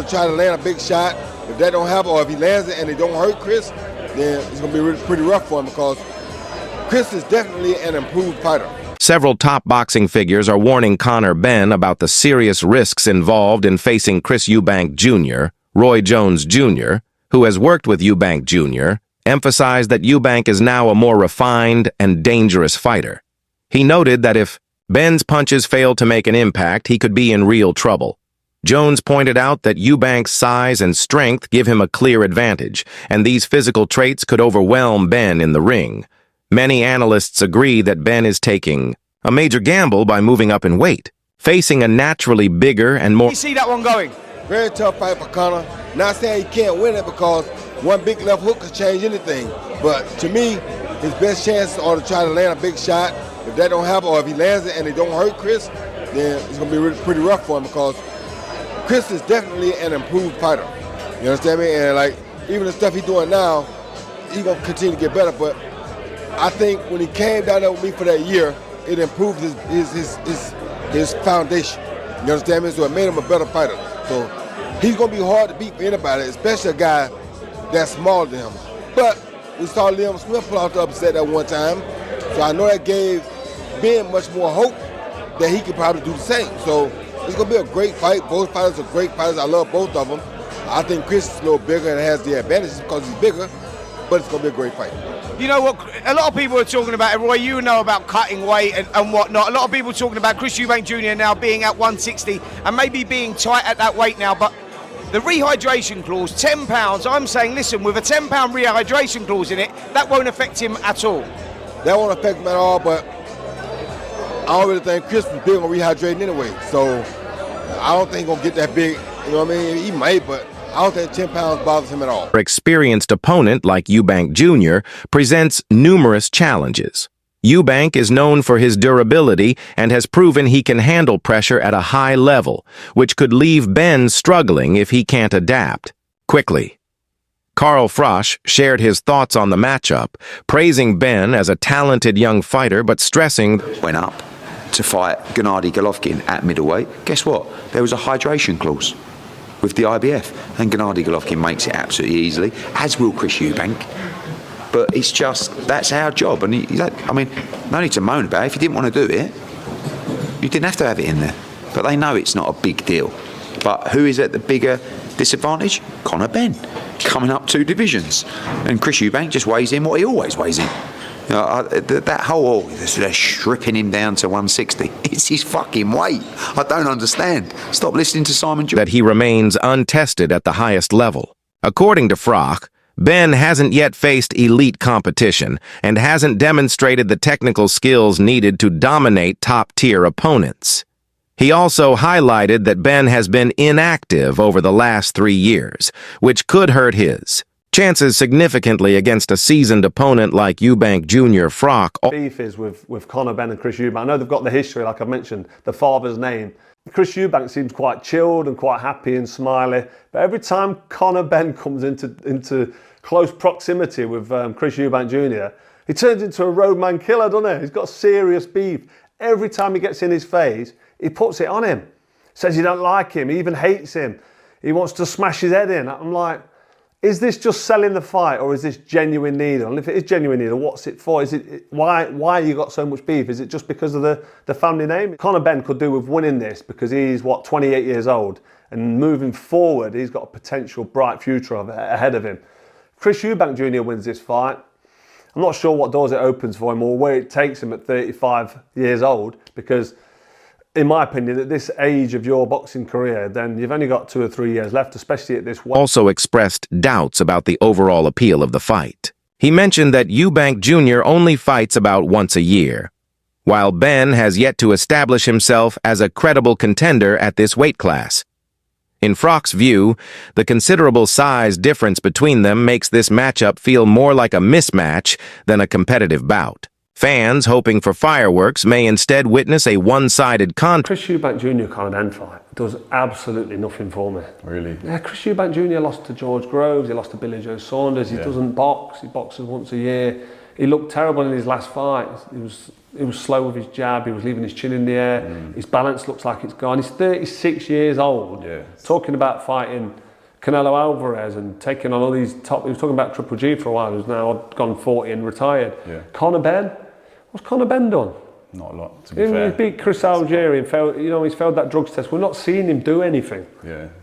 to try to land a big shot. If that don't happen, or if he lands it and it don't hurt Chris, then it's going to be really, pretty rough for him because Chris is definitely an improved fighter. Several top boxing figures are warning Conor Benn about the serious risks involved in facing Chris Eubank Jr. Roy Jones Jr., who has worked with Eubank Jr., emphasized that Eubank is now a more refined and dangerous fighter. He noted that if Benn's punches failed to make an impact, he could be in real trouble. Jones pointed out that Eubank's size and strength give him a clear advantage, and these physical traits could overwhelm Benn in the ring. Many analysts agree that Benn is taking a major gamble by moving up in weight, facing a naturally bigger and more... You see that one going? Very tough fight for Conor. Not saying he can't win it because one big left hook could change anything. But to me, his best chances are to try to land a big shot. If that don't happen, or if he lands it and it don't hurt Chris, then it's going to be really, pretty rough for him because Chris is definitely an improved fighter. You understand me? And like even the stuff he's doing now, he's going to continue to get better. But I think when he came down there with me for that year, it improved his foundation. You understand me? So it made him a better fighter. So he's going to be hard to beat for anybody, especially a guy that's smaller than him. But we saw Liam Smith pull out the upset that one time. So I know that gave Ben much more hope that he could probably do the same. So it's going to be a great fight. Both fighters are great fighters. I love both of them. I think Chris is a little bigger and has the advantage because he's bigger, but it's going to be a great fight. You know what, a lot of people are talking about, Roy, you know about cutting weight and whatnot. A lot of people are talking about Chris Eubank Jr. now being at 160 and maybe being tight at that weight now, but the rehydration clause, £10, I'm saying, listen, with a £10 rehydration clause in it, that won't affect him at all. That won't affect him at all, but I don't really think Chris was big on rehydrating anyway, so I don't think he's going to get that big, you know what I mean? He might, but I don't think 10 pounds bothers him at all. An experienced opponent like Eubank Jr. presents numerous challenges. Eubank is known for his durability and has proven he can handle pressure at a high level, which could leave Benn struggling if he can't adapt quickly. Carl Frosch shared his thoughts on the matchup, praising Benn as a talented young fighter but stressing... Went up to fight Gennady Golovkin at middleweight. Guess what? There was a hydration clause with the IBF, and Gennady Golovkin makes it absolutely easily, as will Chris Eubank. But it's just, that's our job, and I mean, no need to moan about it. If you didn't want to do it, you didn't have to have it in there. But they know it's not a big deal. But who is at the bigger disadvantage? Conor Benn, coming up 2 divisions. And Chris Eubank just weighs in what he always weighs in. You know, that whole, they're stripping him down to 160. It's his fucking weight. I don't understand. Stop listening to Simon Jones. That he remains untested at the highest level. According to Froch, Benn hasn't yet faced elite competition and hasn't demonstrated the technical skills needed to dominate top-tier opponents. He also highlighted that Benn has been inactive over the last 3 years, which could hurt his chances significantly against a seasoned opponent like Eubank Jr. Froch. Beef is with Conor Benn and Chris Eubank. I know they've got the history, like I mentioned, the father's name. Chris Eubank seems quite chilled and quite happy and smiley, but every time Conor Benn comes into close proximity with Chris Eubank Jr., he turns into a roadman killer, doesn't he? He's got serious beef. Every time he gets in his face, he puts it on him. Says he don't like him, he even hates him. He wants to smash his head in. I'm like, is this just selling the fight, or is this genuine needle? And if it is genuine needle, what's it for? Is it why you got so much beef? Is it just because of the family name? Conor Benn could do with winning this because he's, 28 years old, and moving forward, he's got a potential bright future ahead of him. Chris Eubank Jr. wins this fight. I'm not sure what doors it opens for him or where it takes him at 35 years old, because in my opinion, at this age of your boxing career, then you've only got 2 or 3 years left, especially at this weight. Also expressed doubts about the overall appeal of the fight. He mentioned that Eubank Jr. only fights about once a year, while Benn has yet to establish himself as a credible contender at this weight class. In Froch's view, the considerable size difference between them makes this matchup feel more like a mismatch than a competitive bout. Fans hoping for fireworks may instead witness a one-sided contest. Chris Eubank Jr. Conor Benn fight does absolutely nothing for me. Really? Yeah, Chris Eubank Jr. lost to George Groves, he lost to Billy Joe Saunders, he doesn't box, he boxes once a year. He looked terrible in his last fight. slow with his jab, he was leaving his chin in the air, his balance looks like it's gone. He's 36 years old, talking about fighting Canelo Alvarez and taking on all these top, he was talking about Triple G for a while, who's now gone 40 and retired. Conor Benn, what's Conor Benn done? Not a lot, to be fair. He beat Chris Algieri and failed, he's failed that drugs test. We're not seeing him do anything.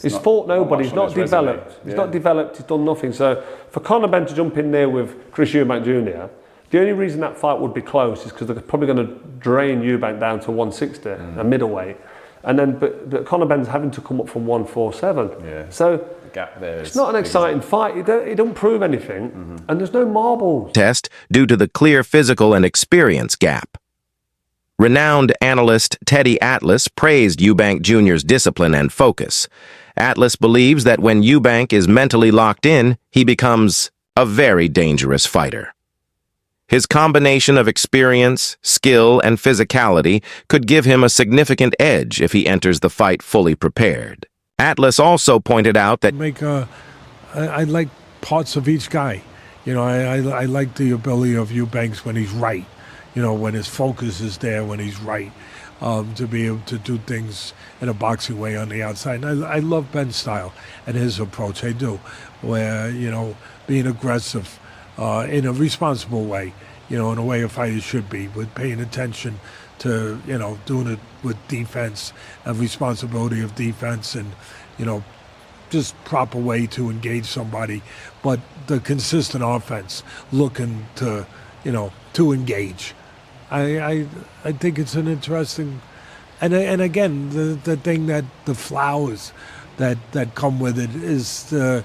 He's fought nobody, he's not developed. He's not developed, he's done nothing. So for Conor Benn to jump in there with Chris Eubank Jr., the only reason that fight would be close is because they're probably going to drain Eubank down to 160, a middleweight. And then, but Conor Benn's having to come up from 147. So the gap there it's not an exciting fight. It don't prove anything, and there's no marbles. Test due to the clear physical and experience gap. Renowned analyst Teddy Atlas praised Eubank Jr.'s discipline and focus. Atlas believes that when Eubank is mentally locked in, he becomes a very dangerous fighter. His combination of experience, skill, and physicality could give him a significant edge if he enters the fight fully prepared. Atlas also pointed out that I like parts of each guy. I like the ability of Eubanks when he's right. When his focus is there, when he's right, to be able to do things in a boxing way on the outside. And I love Ben's style and his approach. I do, where being aggressive in a responsible way, in a way a fighter should be, with paying attention to doing it with defense and responsibility of defense, and just proper way to engage somebody, but the consistent offense, looking to to engage. I think it's an interesting, and again, the thing that the flowers that come with it is the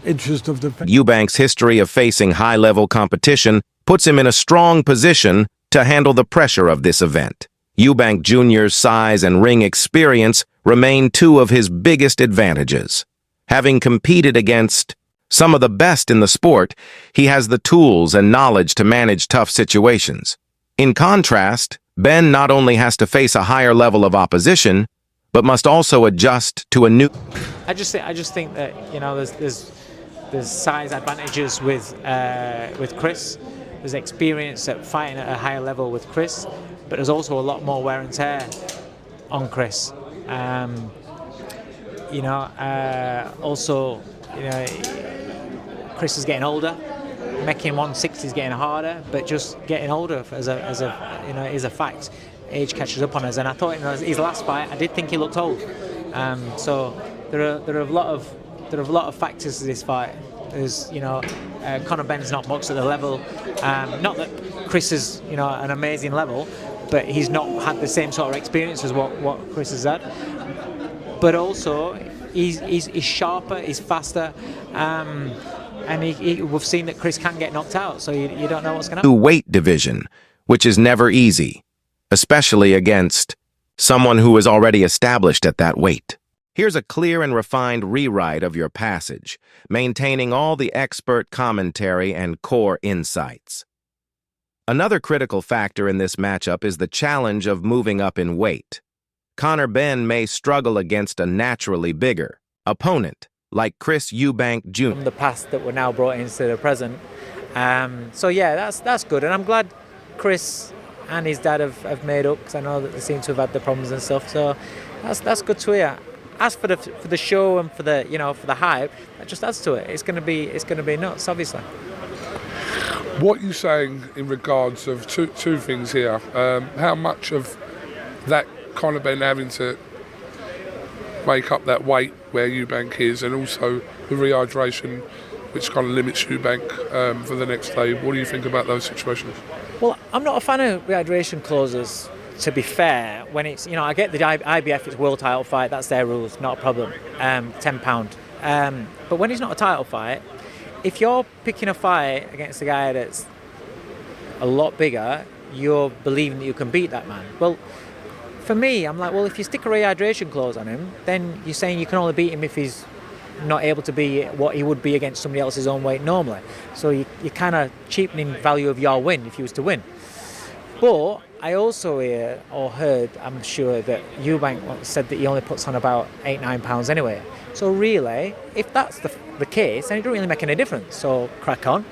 interest of the... Eubank's history of facing high-level competition puts him in a strong position to handle the pressure of this event. Eubank Jr.'s size and ring experience remain two of his biggest advantages. Having competed against some of the best in the sport, he has the tools and knowledge to manage tough situations. In contrast, Ben not only has to face a higher level of opposition, but must also adjust to a new... I just think that there's size advantages with Chris. There's experience at fighting at a higher level with Chris, but there's also a lot more wear and tear on Chris. Chris is getting older. Making 160 is getting harder, but just getting older is a fact. Age catches up on us, and I thought his last fight, I did think he looked old. So there are a lot of factors to this fight. There's Conor Benn's not boxed at the level. Not that Chris is an amazing level, but he's not had the same sort of experience as what Chris has had. But also he's sharper, he's faster. And we've seen that Chris can get knocked out, so you don't know what's going to happen. Weight division, which is never easy, especially against someone who is already established at that weight. Here's a clear and refined rewrite of your passage, maintaining all the expert commentary and core insights. Another critical factor in this matchup is the challenge of moving up in weight. Conor Benn may struggle against a naturally bigger opponent, like Chris Eubank Jr. From the past that were now brought into the present. So yeah, that's good, and I'm glad Chris and his dad have made up, because I know that they seem to have had the problems and stuff. So that's good to hear. As for the show and for the hype, that just adds to it. It's going to be nuts, obviously. What are you saying in regards of two things here? How much of that Conor Benn having to make up that weight where Eubank is, and also the rehydration, which kind of limits Eubank for the next day? What do you think about those situations? Well, I'm not a fan of rehydration clauses, to be fair. When it's, I get the IBF, it's world title fight, that's their rules, not a problem, £10. But when it's not a title fight, if you're picking a fight against a guy that's a lot bigger, you're believing that you can beat that man. Well, for me, I'm like, well, if you stick a rehydration clause on him, then you're saying you can only beat him if he's not able to be what he would be against somebody else's own weight normally. So you're kind of cheapening value of your win if you was to win. But I also heard, I'm sure, that Eubank said that he only puts on about £8-9 anyway. So really, if that's the case, then it doesn't really make any difference. So crack on.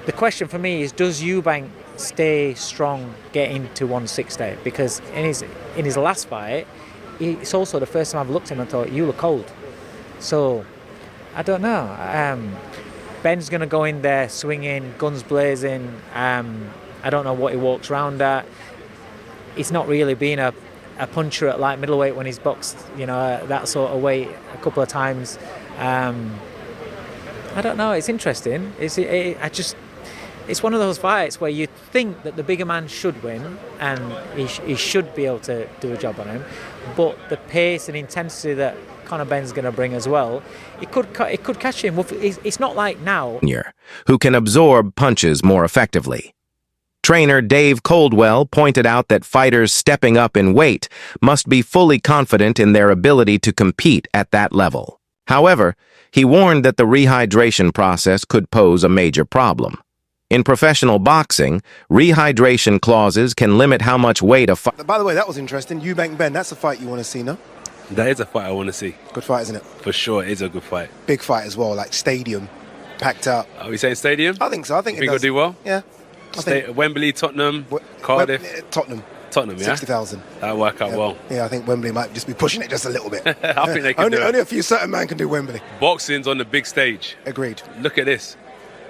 The question for me is, does Eubank stay strong getting to 160, because in his last fight, it's also the first time I've looked at him and thought, you look cold. So I don't know. Ben's going to go in there swinging, guns blazing. I don't know what he walks around at. He's not really been a puncher at light middleweight when he's boxed, that sort of weight a couple of times. I don't know. It's interesting. It's one of those fights where you think that the bigger man should win and he should be able to do a job on him, but the pace and intensity that Conor Benn's going to bring as well, it could catch him. It's not like now. Who can absorb punches more effectively. Trainer Dave Coldwell pointed out that fighters stepping up in weight must be fully confident in their ability to compete at that level. However, he warned that the rehydration process could pose a major problem. In professional boxing, rehydration clauses can limit how much weight a fighter... By the way, that was interesting. Eubank Benn, that's a fight you want to see, no? That is a fight I want to see. Good fight, isn't it? For sure, it is a good fight. Big fight as well, like stadium, packed out. Are we saying stadium? I think so. I think you think it'll do well? Yeah. Wembley, Tottenham, Cardiff? Tottenham, yeah? 60,000. That'll work out well. Yeah, I think Wembley might just be pushing it just a little bit. I think they can do it. Only a few certain men can do Wembley. Boxing's on the big stage. Agreed. Look at this.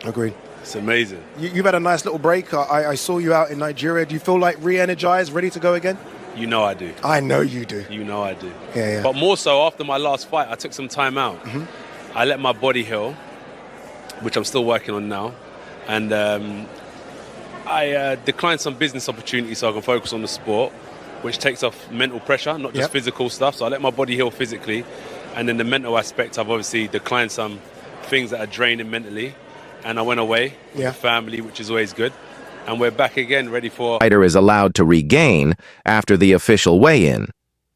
Agreed. It's amazing. You've had a nice little break. I saw you out in Nigeria. Do you feel like re-energized, ready to go again? You know I do. I know you do. You know I do. Yeah. But more so after my last fight, I took some time out. Mm-hmm. I let my body heal, which I'm still working on now. And I declined some business opportunities so I can focus on the sport, which takes off mental pressure, not just physical stuff. So I let my body heal physically. And then the mental aspect, I've obviously declined some things that are draining mentally. And I went away with the family, which is always good. And we're back again, ready for... Fighter is allowed to regain after the official weigh-in.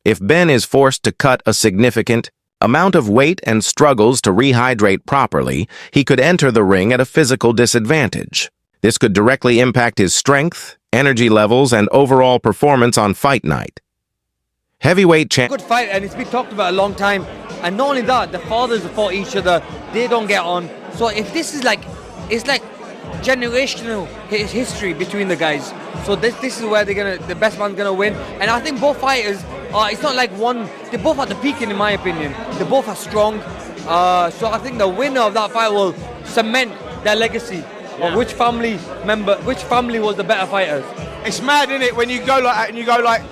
If Ben is forced to cut a significant amount of weight and struggles to rehydrate properly, he could enter the ring at a physical disadvantage. This could directly impact his strength, energy levels, and overall performance on fight night. Heavyweight champ... Good fight, and it's been talked about a long time. And not only that, the fathers have fought each other. They don't get on. So if this is like... It's like generational history between the guys. So this is where the best man's gonna win. And I think both fighters, it's not like one. They both at the peaking, in my opinion. They both are strong. So I think the winner of that fight will cement their legacy. Or which family was the better fighters. It's mad, isn't it, when you go like that and you go like,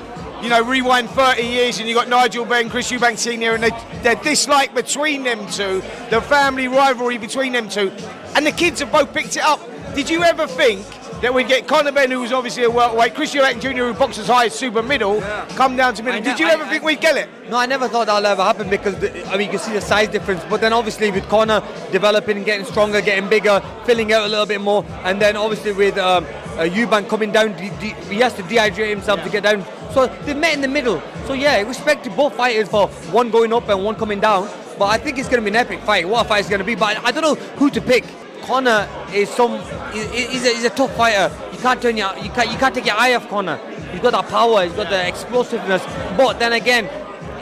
rewind 30 years and you got Nigel Benn, Chris Eubank Jr, and the dislike between them two, the family rivalry between them two, and the kids have both picked it up. Did you ever think that we'd get Conor Benn, who was obviously a welterweight, Chris Eubank Jr, who boxed as high as super middle, come down to middle? Did you ever think we'd get it? No, I never thought that'll ever happen because, you can see the size difference. But then obviously with Conor developing and getting stronger, getting bigger, filling out a little bit more, and then obviously with Eubank coming down, he has to dehydrate himself to get down. So they met in the middle. So yeah, respect to both fighters for one going up and one coming down. But I think it's going to be an epic fight. What a fight it's going to be. But I don't know who to pick. Conor is he's a tough fighter. You can't take your eye off Conor. He's got that power. He's got the explosiveness. But then again,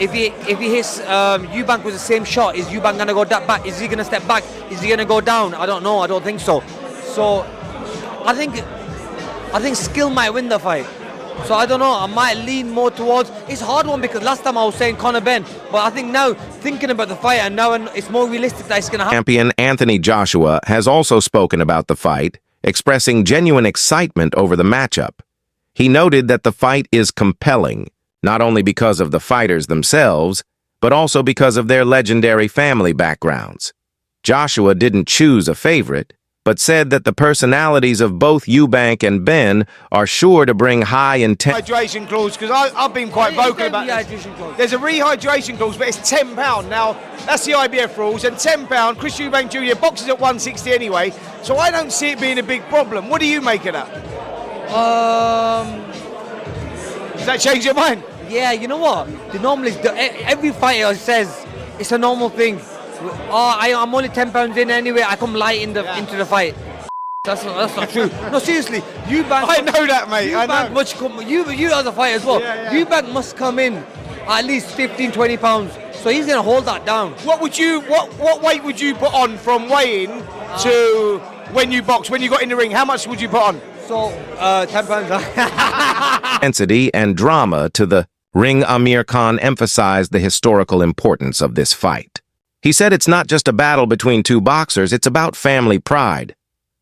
if he hits Eubank with the same shot, is Eubank going to go back? Is he going to step back? Is he going to go down? I don't know. I don't think so. So I think skill might win the fight. So I don't know, I might lean more towards... It's a hard one because last time I was saying Conor Benn, but I think now, thinking about the fight, and now it's more realistic that it's going to happen. Champion Anthony Joshua has also spoken about the fight, expressing genuine excitement over the matchup. He noted that the fight is compelling, not only because of the fighters themselves, but also because of their legendary family backgrounds. Joshua didn't choose a favorite, but said that the personalities of both Eubank and Benn are sure to bring high intent. Rehydration clause, because I've been quite vocal about this. There's a rehydration clause, but it's £10. Now, that's the IBF rules, and £10, Chris Eubank Jr. boxes at 160 anyway, so I don't see it being a big problem. What do you make of that? Does that change your mind? Yeah, you know what? Every fighter says it's a normal thing. I'm only £10 in anyway. I come light into the fight. That's not true. No, seriously, Eubank. I know that, mate. Eubank you as a fighter as well. Eubank must come in at least 15, 20 pounds. So he's gonna hold that down. What weight would you put on from weigh-in to when you box? When you got in the ring, how much would you put on? So, £10. Intensity and drama to the ring. Amir Khan emphasized the historical importance of this fight. He said it's not just a battle between two boxers, it's about family pride.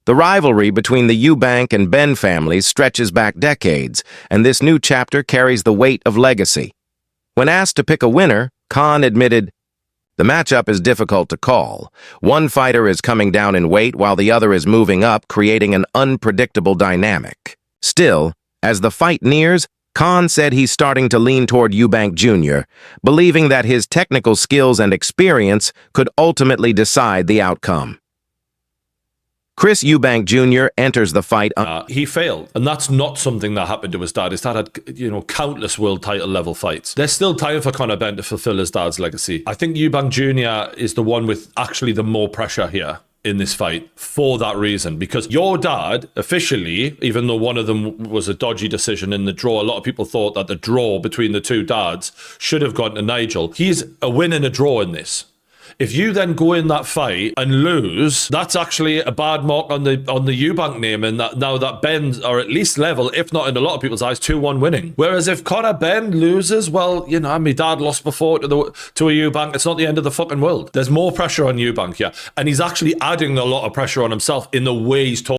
The rivalry between the Eubank and Benn families stretches back decades, and this new chapter carries the weight of legacy. When asked to pick a winner, Khan admitted, "The matchup is difficult to call. One fighter is coming down in weight while the other is moving up, creating an unpredictable dynamic." Still, as the fight nears, Khan said he's starting to lean toward Eubank Jr., believing that his technical skills and experience could ultimately decide the outcome. Chris Eubank Jr. enters the fight. He failed, and that's not something that happened to his dad. His dad had, countless world title level fights. There's still time for Conor Benn to fulfill his dad's legacy. I think Eubank Jr. is the one with actually the more pressure here in this fight for that reason, because your dad officially, even though one of them was a dodgy decision in the draw, a lot of people thought that the draw between the two dads should have gone to Nigel. He's a win and a draw in this. If you then go in that fight and lose, that's actually a bad mark on the Eubank name, and that now that Benn are at least level, if not in a lot of people's eyes, 2-1 winning. Whereas if Conor Benn loses, well, my dad lost before to a Eubank. It's not the end of the fucking world. There's more pressure on Eubank here, and he's actually adding a lot of pressure on himself in the way he's talking.